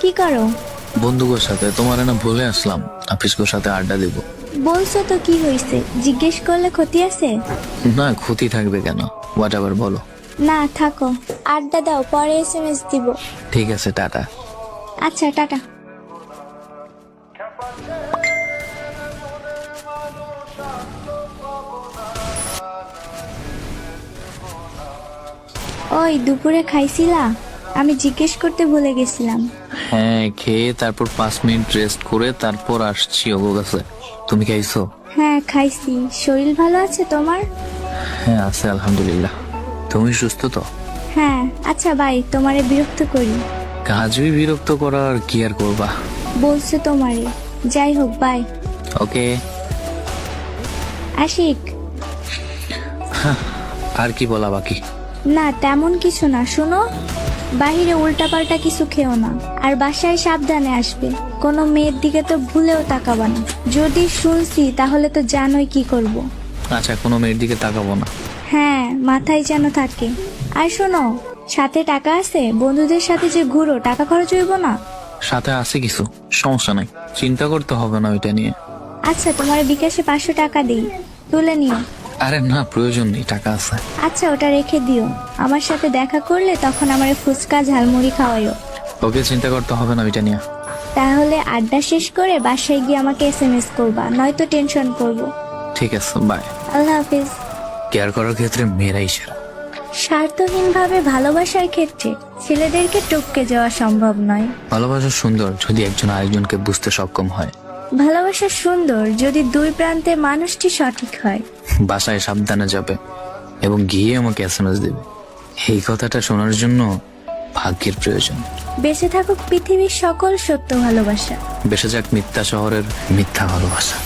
কি করো? বন্ধুদের সাথে তোমার না ভুলে আসলাম, আফিসের সাথে আড্ডা দিব। বলছো তো কি হয়েছে, জিজ্ঞেস করলে ক্ষতি আছে? না, ক্ষতি থাকবে কেন? হোয়াট এভার বলো। না থাকো, আড্ডা দাও, পরে SMS দিব। ঠিক আছে, টাটা। আচ্ছা টাটা। ওই দুপুরে খাইছিলা? আমি জিজ্ঞেস করতে ভুলে গেছিলাম। হ্যাঁ, খেয়ে তারপর 5 মিনিট রেস্ট করে তারপর আসছি ওগো কাছে। তুমি খাইছো? হ্যাঁ খাইছি। শরীর ভালো আছে তোমার? হ্যাঁ আছে, আলহামদুলিল্লাহ। তুমি সুস্থ তো? হ্যাঁ। আচ্ছা বাই, তোমারে বিরক্ত করি। কাজই বিরক্ত করার, কি আর করবা। বলছে তোমারে। যাই হোক বাই। ওকে। আশিক। আর কি বলা বাকি? না তেমন কিছু না, শোনো, বাহিরে উল্টাপাল্টা কিছু খেও না, আর বাসায় সাবধানে আসবে। কোনো মেয়ের দিকে তো ভুলেও তাকাবা না। যদি শুনছি তাহলে তো জানোই কি করব। আচ্ছা, কোনো মেয়ের দিকে তাকাবো না। হ্যাঁ, মাথায় যেন থাকে। আর শোনো, সাথে টাকা আছে? বন্ধুদের সাথে যে ঘুরো, টাকা খরচ হইব না? সাথে আছে কিছু, সমস্যা নাই, চিন্তা করতে হবে না ওইটা নিয়ে। আচ্ছা, তোমার বিকাশে 500 টাকা দিই, তুলে নিও। আরে না, প্রয়োজন নেই, টাকা আছে। আচ্ছা, ওটা রেখে দিও। আমার সাথে দেখা করলে তখন আমার ফুচকা ঝালমুড়ি খাওয়াইও। ওকে, চিন্তা করতে হবে না ওইটা নিয়ে। তাহলে আড্ডা শেষ করে বাসায় গিয়ে আমাকে SMS করবা, নয়তো টেনশন করব। ঠিক আছে, বাই। Allah Hafiz. কেয়ার করার ক্ষেত্রে মেয়েরাই সেরা। স্বার্থহীনভাবে ভালোবাসার ক্ষেত্রে ছেলেদেরকে টপকে যাওয়া সম্ভব নয়। ভালোবাসা সুন্দর যদি একজন আরেকজনকে বুঝতে সক্ষম হয়। ভালোবাসা সুন্দর যদি দুই প্রান্তে মানুষটি সঠিক হয়। বাসায় সাবধানে যাবে এবং গিয়ে আমাকে SMS দেবে। এই কথাটা শোনার জন্য ভাগ্যের প্রয়োজন। বেঁচে থাকুক পৃথিবীর সকল সত্য ভালোবাসা। বেঁচে যাক মিথ্যা শহরের মিথ্যা ভালোবাসা।